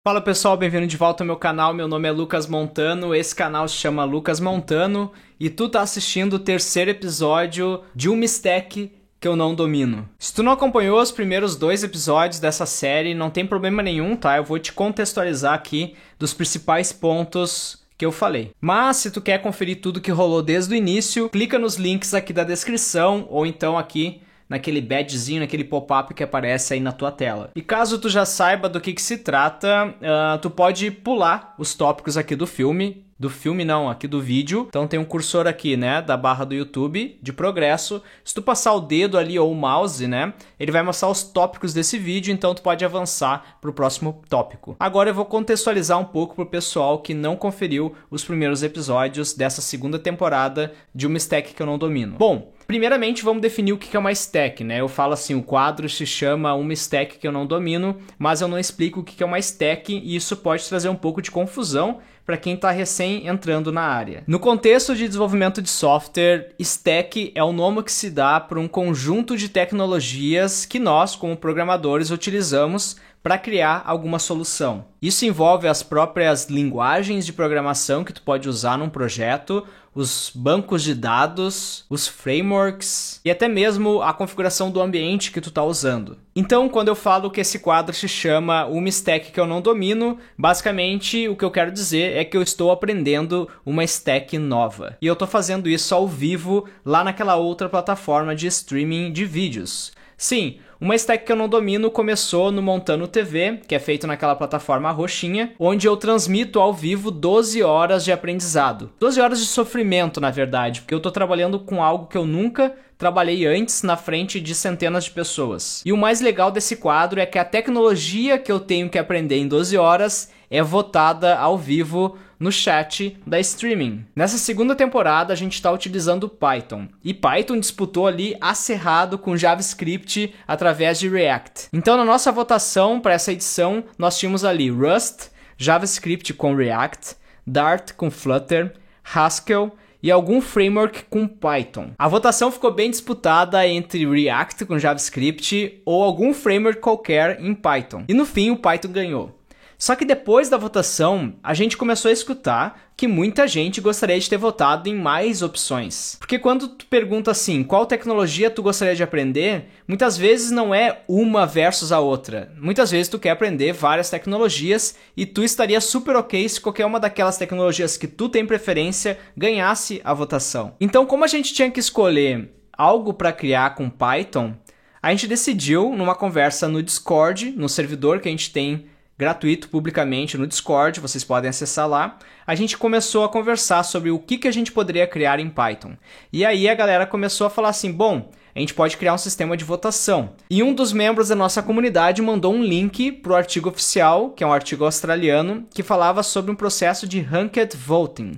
Fala pessoal, bem-vindo de volta ao meu canal, meu nome é Lucas Montano, esse canal se chama Lucas Montano e tu tá assistindo o terceiro episódio de uma stack que eu não domino. Se tu não acompanhou os primeiros 2 episódios dessa série, não tem problema nenhum, tá? Eu vou te contextualizar aqui dos principais pontos que eu falei. Mas se tu quer conferir tudo que rolou desde o início, clica nos links aqui da descrição ou então aqui naquele badgezinho, naquele pop-up que aparece aí na tua tela. E caso tu já saiba do que se trata, tu pode pular os tópicos aqui do filme. Do filme não, aqui do vídeo. Então tem um cursor aqui, né, da barra do YouTube, de progresso. Se tu passar o dedo ali ou o mouse, né, ele vai mostrar os tópicos desse vídeo, então tu pode avançar para o próximo tópico. Agora eu vou contextualizar um pouco para o pessoal que não conferiu os primeiros episódios dessa segunda temporada de uma stack que eu não domino. Bom, primeiramente vamos definir o que é uma stack, né? Eu falo assim, o quadro se chama uma stack que eu não domino, mas eu não explico o que é uma stack e isso pode trazer um pouco de confusão para quem está recém entrando na área. No contexto de desenvolvimento de software, stack é o nome que se dá para um conjunto de tecnologias que nós, como programadores, utilizamos para criar alguma solução. Isso envolve as próprias linguagens de programação que tu pode usar num projeto, os bancos de dados, os frameworks e até mesmo a configuração do ambiente que tu está usando. Então, quando eu falo que esse quadro se chama uma stack que eu não domino, basicamente o que eu quero dizer é que eu estou aprendendo uma stack nova. E eu estou fazendo isso ao vivo lá naquela outra plataforma de streaming de vídeos. Sim, uma stack que eu não domino começou no Montano TV, que é feito naquela plataforma roxinha, onde eu transmito ao vivo 12 horas de aprendizado. 12 horas de sofrimento, na verdade, porque eu estou trabalhando com algo que eu nunca trabalhei antes na frente de centenas de pessoas. E o mais legal desse quadro é que a tecnologia que eu tenho que aprender em 12 horas é votada ao vivo no chat da streaming. Nessa segunda temporada a gente está utilizando Python. E Python disputou ali acirrado com JavaScript através de React. Então na nossa votação para essa edição nós tínhamos ali Rust, JavaScript com React, Dart com Flutter, Haskell e algum framework com Python. A votação ficou bem disputada entre React com JavaScript ou algum framework qualquer em Python. E no fim o Python ganhou. Só que depois da votação, a gente começou a escutar que muita gente gostaria de ter votado em mais opções. Porque quando tu pergunta assim, qual tecnologia tu gostaria de aprender, muitas vezes não é uma versus a outra. Muitas vezes tu quer aprender várias tecnologias e tu estaria super ok se qualquer uma daquelas tecnologias que tu tem preferência ganhasse a votação. Então, como a gente tinha que escolher algo para criar com Python, a gente decidiu numa conversa no Discord, no servidor que a gente tem gratuito publicamente no Discord, vocês podem acessar lá. A gente começou a conversar sobre o que a gente poderia criar em Python. E aí a galera começou a falar assim, bom, a gente pode criar um sistema de votação. E um dos membros da nossa comunidade mandou um link para o artigo oficial, que é um artigo australiano, que falava sobre um processo de Ranked Voting,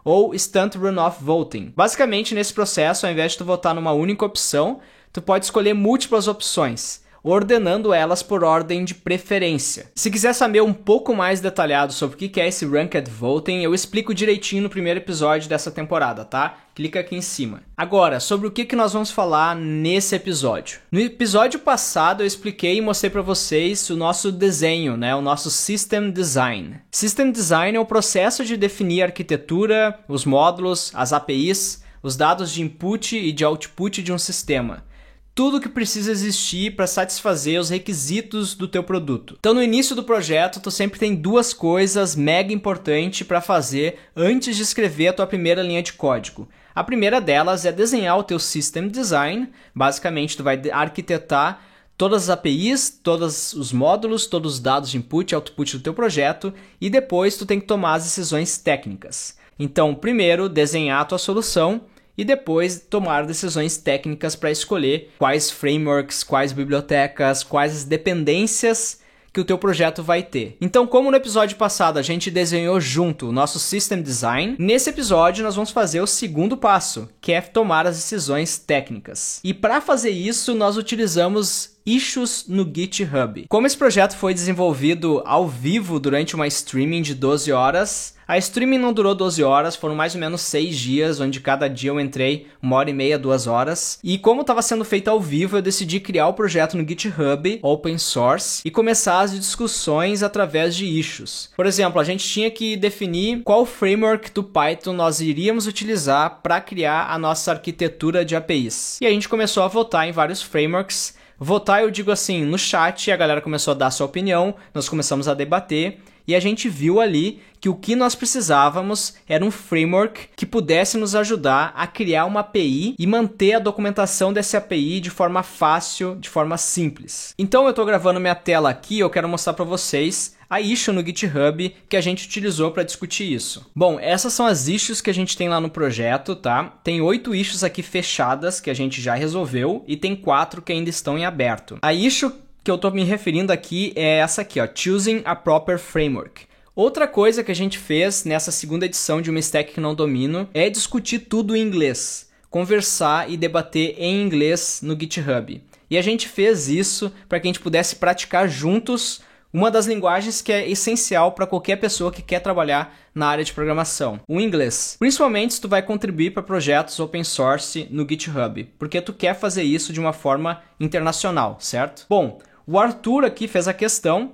ou Instant Runoff Voting. Basicamente, nesse processo, ao invés de tu votar numa única opção, tu pode escolher múltiplas opções, ordenando elas por ordem de preferência. Se quiser saber um pouco mais detalhado sobre o que é esse Ranked Voting, eu explico direitinho no primeiro episódio dessa temporada, tá? Clica aqui em cima. Agora, sobre o que nós vamos falar nesse episódio. No episódio passado eu expliquei e mostrei para vocês o nosso desenho, né? O nosso System Design. System Design é o processo de definir a arquitetura, os módulos, as APIs, os dados de input e de output de um sistema. Tudo que precisa existir para satisfazer os requisitos do teu produto. Então no início do projeto tu sempre tem 2 coisas mega importantes para fazer antes de escrever a tua primeira linha de código. A primeira delas é desenhar o teu System Design. Basicamente tu vai arquitetar todas as APIs, todos os módulos, todos os dados de input e output do teu projeto e depois tu tem que tomar as decisões técnicas. Então primeiro desenhar a tua solução e depois tomar decisões técnicas para escolher quais frameworks, quais bibliotecas, quais as dependências que o teu projeto vai ter. Então, como no episódio passado a gente desenhou junto o nosso System Design, nesse episódio nós vamos fazer o segundo passo, que é tomar as decisões técnicas. E para fazer isso, nós utilizamos issues no GitHub. Como esse projeto foi desenvolvido ao vivo durante uma streaming de 12 horas, a streaming não durou 12 horas, foram mais ou menos 6 dias, onde cada dia eu entrei 1h30, 2 horas. E como estava sendo feito ao vivo, eu decidi criar o projeto no GitHub, open source, e começar as discussões através de issues. Por exemplo, a gente tinha que definir qual framework do Python nós iríamos utilizar para criar a nossa arquitetura de APIs. E a gente começou a votar em vários frameworks. Votar, eu digo assim, no chat, a galera começou a dar sua opinião, nós começamos a debater, e a gente viu ali que o que nós precisávamos era um framework que pudesse nos ajudar a criar uma API e manter a documentação dessa API de forma fácil, de forma simples. Então eu estou gravando minha tela aqui e eu quero mostrar para vocês a issue no GitHub que a gente utilizou para discutir isso. Bom, essas são as issues que a gente tem lá no projeto, tá? Tem 8 issues aqui fechadas que a gente já resolveu e tem 4 que ainda estão em aberto. A issue que eu estou me referindo aqui é essa aqui, ó, Choosing a Proper Framework. Outra coisa que a gente fez nessa segunda edição de uma stack que não domino é discutir tudo em inglês, conversar e debater em inglês no GitHub. E a gente fez isso para que a gente pudesse praticar juntos uma das linguagens que é essencial para qualquer pessoa que quer trabalhar na área de programação, o inglês. Principalmente se tu vai contribuir para projetos open source no GitHub, porque tu quer fazer isso de uma forma internacional, certo? Bom, o Arthur aqui fez a questão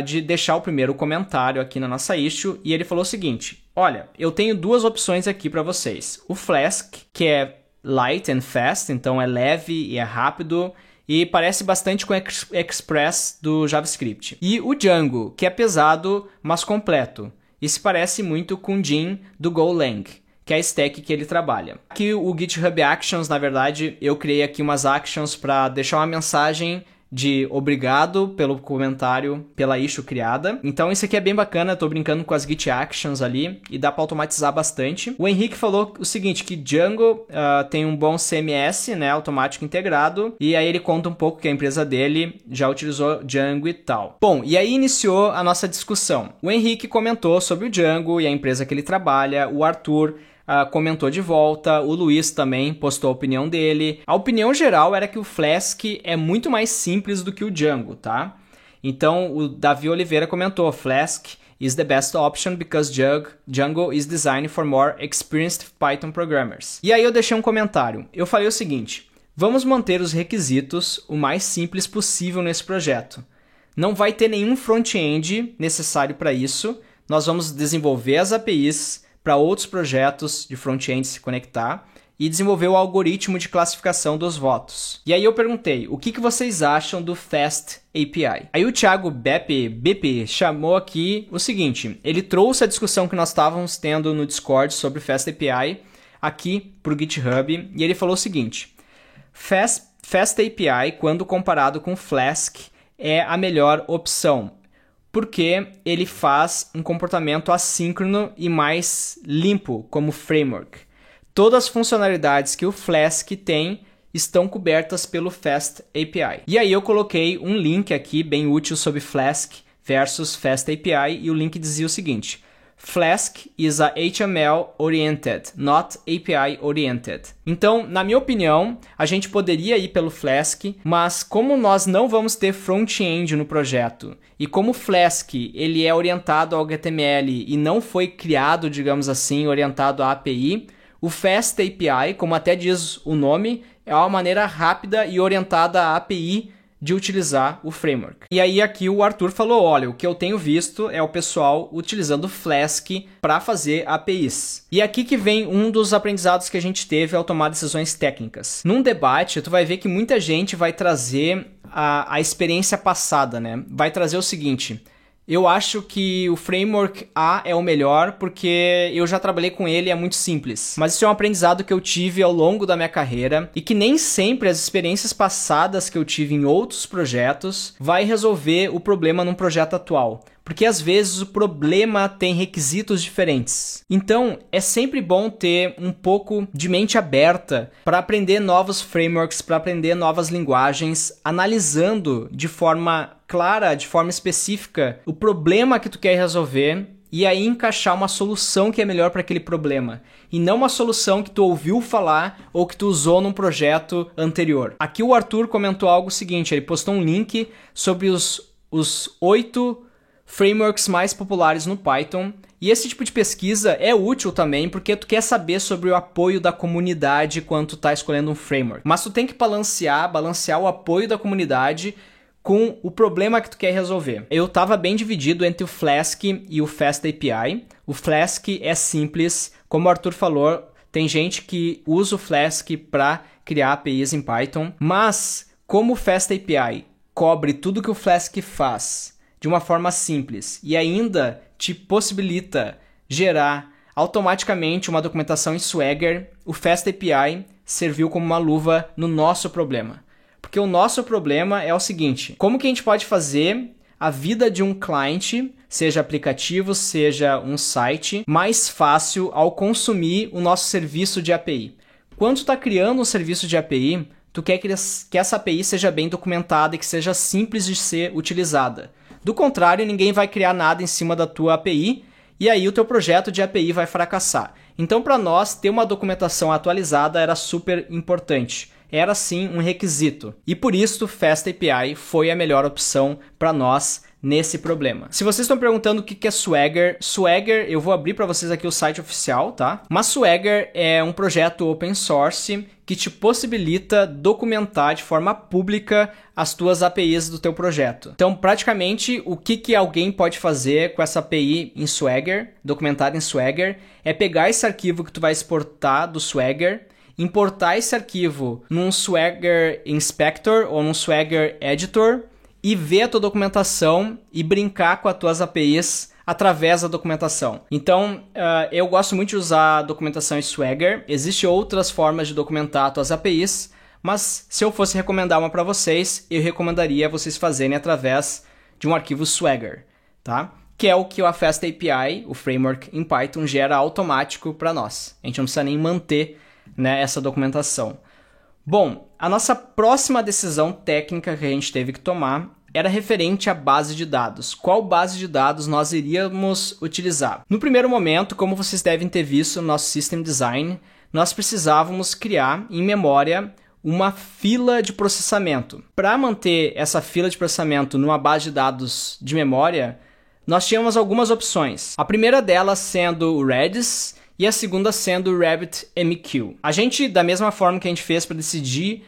de deixar o primeiro comentário aqui na nossa issue e ele falou o seguinte: olha, eu tenho 2 opções aqui para vocês. O Flask, que é light and fast, então é leve e é rápido e parece bastante com o Express do JavaScript. E o Django, que é pesado, mas completo. E se parece muito com o Jin do Golang, que é a stack que ele trabalha. Aqui o GitHub Actions, na verdade, eu criei aqui umas actions para deixar uma mensagem de obrigado pelo comentário, pela issue criada. Então isso aqui é bem bacana, eu tô brincando com as Git Actions ali e dá para automatizar bastante. O Henrique falou o seguinte, que Django tem um bom CMS, né, automático integrado, e aí ele conta um pouco que a empresa dele já utilizou Django e tal. Bom, e aí iniciou a nossa discussão. O Henrique comentou sobre o Django e a empresa que ele trabalha, o Arthur comentou de volta, o Luiz também postou a opinião dele. A opinião geral era que o Flask é muito mais simples do que o Django, tá? Então o Davi Oliveira comentou, Flask is the best option because Django is designed for more experienced Python programmers. E aí eu deixei um comentário. Eu falei o seguinte, vamos manter os requisitos o mais simples possível nesse projeto. Não vai ter nenhum front-end necessário para isso. Nós vamos desenvolver as APIs para outros projetos de front-end se conectar e desenvolver o algoritmo de classificação dos votos. E aí eu perguntei, o que vocês acham do Fast API? Aí o Thiago BP chamou aqui o seguinte, ele trouxe a discussão que nós estávamos tendo no Discord sobre Fast API aqui para o GitHub e ele falou o seguinte, Fast API, quando comparado com Flask, é a melhor opção, porque ele faz um comportamento assíncrono e mais limpo como framework. Todas as funcionalidades que o Flask tem estão cobertas pelo Fast API. E aí eu coloquei um link aqui bem útil sobre Flask versus Fast API e o link dizia o seguinte, Flask is a HTML-oriented, not API-oriented. Então, na minha opinião, a gente poderia ir pelo Flask, mas como nós não vamos ter front-end no projeto, e como o Flask ele é orientado ao HTML e não foi criado, digamos assim, orientado à API, o Fast API, como até diz o nome, é uma maneira rápida e orientada à API de utilizar o framework. E aí aqui o Arthur falou, olha, o que eu tenho visto é o pessoal utilizando Flask para fazer APIs. E aqui que vem um dos aprendizados que a gente teve ao tomar decisões técnicas. Num debate, tu vai ver que muita gente vai trazer a experiência passada, né? Vai trazer o seguinte, eu acho que o framework A é o melhor porque eu já trabalhei com ele e é muito simples. Mas isso é um aprendizado que eu tive ao longo da minha carreira e que nem sempre as experiências passadas que eu tive em outros projetos vai resolver o problema num projeto atual. Porque às vezes o problema tem requisitos diferentes. Então é sempre bom ter um pouco de mente aberta para aprender novos frameworks, para aprender novas linguagens, analisando de forma clara, de forma específica, o problema que tu quer resolver e aí encaixar uma solução que é melhor para aquele problema, e não uma solução que tu ouviu falar ou que tu usou num projeto anterior. Aqui o Arthur comentou algo seguinte, ele postou um link sobre os 8 frameworks mais populares no Python, e esse tipo de pesquisa é útil também porque tu quer saber sobre o apoio da comunidade quando tu tá escolhendo um framework. Mas tu tem que balancear o apoio da comunidade com o problema que tu quer resolver. Eu estava bem dividido entre o Flask e o FastAPI. O Flask é simples, como o Arthur falou, tem gente que usa o Flask para criar APIs em Python, mas como o FastAPI cobre tudo que o Flask faz de uma forma simples e ainda te possibilita gerar automaticamente uma documentação em Swagger, o FastAPI serviu como uma luva no nosso problema. Porque o nosso problema é o seguinte, como que a gente pode fazer a vida de um cliente, seja aplicativo, seja um site, mais fácil ao consumir o nosso serviço de API? Quando tu está criando um serviço de API, tu quer que essa API seja bem documentada e que seja simples de ser utilizada. Do contrário, ninguém vai criar nada em cima da tua API e aí o teu projeto de API vai fracassar. Então, para nós, ter uma documentação atualizada era super importante. Era sim um requisito. E por isso o FastAPI foi a melhor opção para nós nesse problema. Se vocês estão perguntando o que é Swagger, Swagger, eu vou abrir para vocês aqui o site oficial, tá? Mas Swagger é um projeto open source que te possibilita documentar de forma pública as tuas APIs do teu projeto. Então, praticamente, o que alguém pode fazer com essa API em Swagger, documentada em Swagger, é pegar esse arquivo que tu vai exportar do Swagger, importar esse arquivo num Swagger Inspector ou num Swagger Editor e ver a tua documentação e brincar com as tuas APIs através da documentação. Então, eu gosto muito de usar a documentação em Swagger. Existem outras formas de documentar as tuas APIs, mas se eu fosse recomendar uma para vocês, eu recomendaria vocês fazerem através de um arquivo Swagger, tá? Que é o que a FastAPI, o framework em Python, gera automático para nós. A gente não precisa nem manter, né, essa documentação. Bom, a nossa próxima decisão técnica que a gente teve que tomar era referente à base de dados. Qual base de dados nós iríamos utilizar? No primeiro momento, como vocês devem ter visto no nosso System Design, nós precisávamos criar em memória uma fila de processamento. Para manter essa fila de processamento numa base de dados de memória, nós tínhamos algumas opções. A primeira delas sendo o Redis, e a segunda sendo o RabbitMQ. A gente, da mesma forma que a gente fez para decidir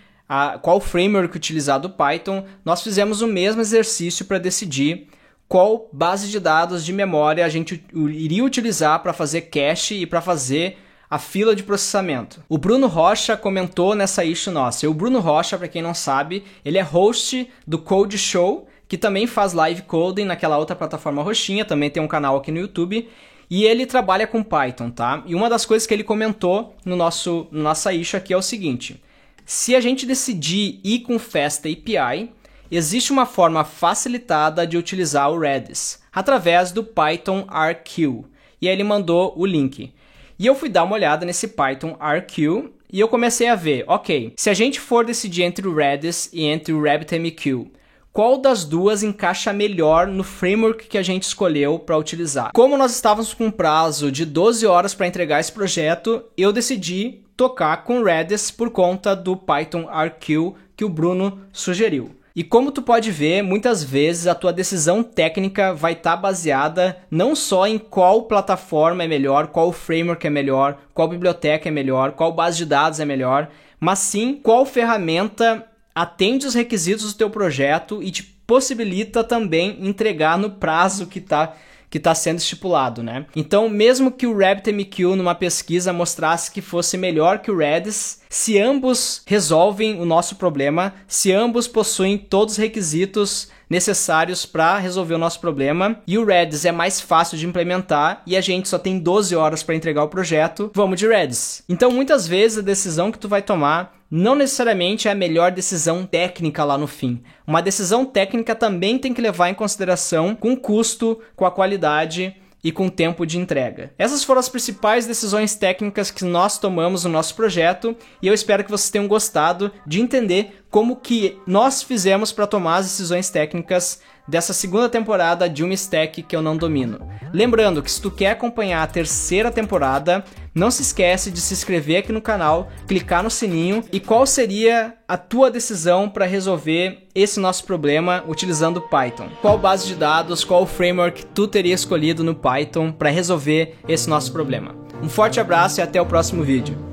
qual framework utilizar do Python, nós fizemos o mesmo exercício para decidir qual base de dados de memória a gente iria utilizar para fazer cache e para fazer a fila de processamento. O Bruno Rocha comentou nessa issue nossa. E o Bruno Rocha, para quem não sabe, ele é host do Code Show, que também faz live coding naquela outra plataforma roxinha, também tem um canal aqui no YouTube. E ele trabalha com Python, tá? E uma das coisas que ele comentou no nossa issue aqui é o seguinte. Se a gente decidir ir com FastAPI, existe uma forma facilitada de utilizar o Redis, através do Python RQ. E aí ele mandou o link. E eu fui dar uma olhada nesse Python RQ e eu comecei a ver, ok, se a gente for decidir entre o Redis e entre o RabbitMQ, qual das duas encaixa melhor no framework que a gente escolheu para utilizar? Como nós estávamos com um prazo de 12 horas para entregar esse projeto, eu decidi tocar com Redis por conta do Python RQ que o Bruno sugeriu. E como tu pode ver, muitas vezes a tua decisão técnica vai estar baseada não só em qual plataforma é melhor, qual framework é melhor, qual biblioteca é melhor, qual base de dados é melhor, mas sim qual ferramenta atende os requisitos do teu projeto e te possibilita também entregar no prazo que está sendo estipulado, né? Então, mesmo que o RabbitMQ numa pesquisa mostrasse que fosse melhor que o Redis, se ambos resolvem o nosso problema, se ambos possuem todos os requisitos necessários para resolver o nosso problema, e o Redis é mais fácil de implementar e a gente só tem 12 horas para entregar o projeto, vamos de Redis. Então, muitas vezes a decisão que tu vai tomar não necessariamente é a melhor decisão técnica lá no fim. Uma decisão técnica também tem que levar em consideração com o custo, com a qualidade e com o tempo de entrega. Essas foram as principais decisões técnicas que nós tomamos no nosso projeto e eu espero que vocês tenham gostado de entender como que nós fizemos para tomar as decisões técnicas dessa segunda temporada de uma stack que eu não domino. Lembrando que se tu quer acompanhar a terceira temporada, não se esquece de se inscrever aqui no canal, clicar no sininho. E qual seria a tua decisão para resolver esse nosso problema utilizando Python? Qual base de dados, qual framework tu teria escolhido no Python para resolver esse nosso problema? Um forte abraço e até o próximo vídeo.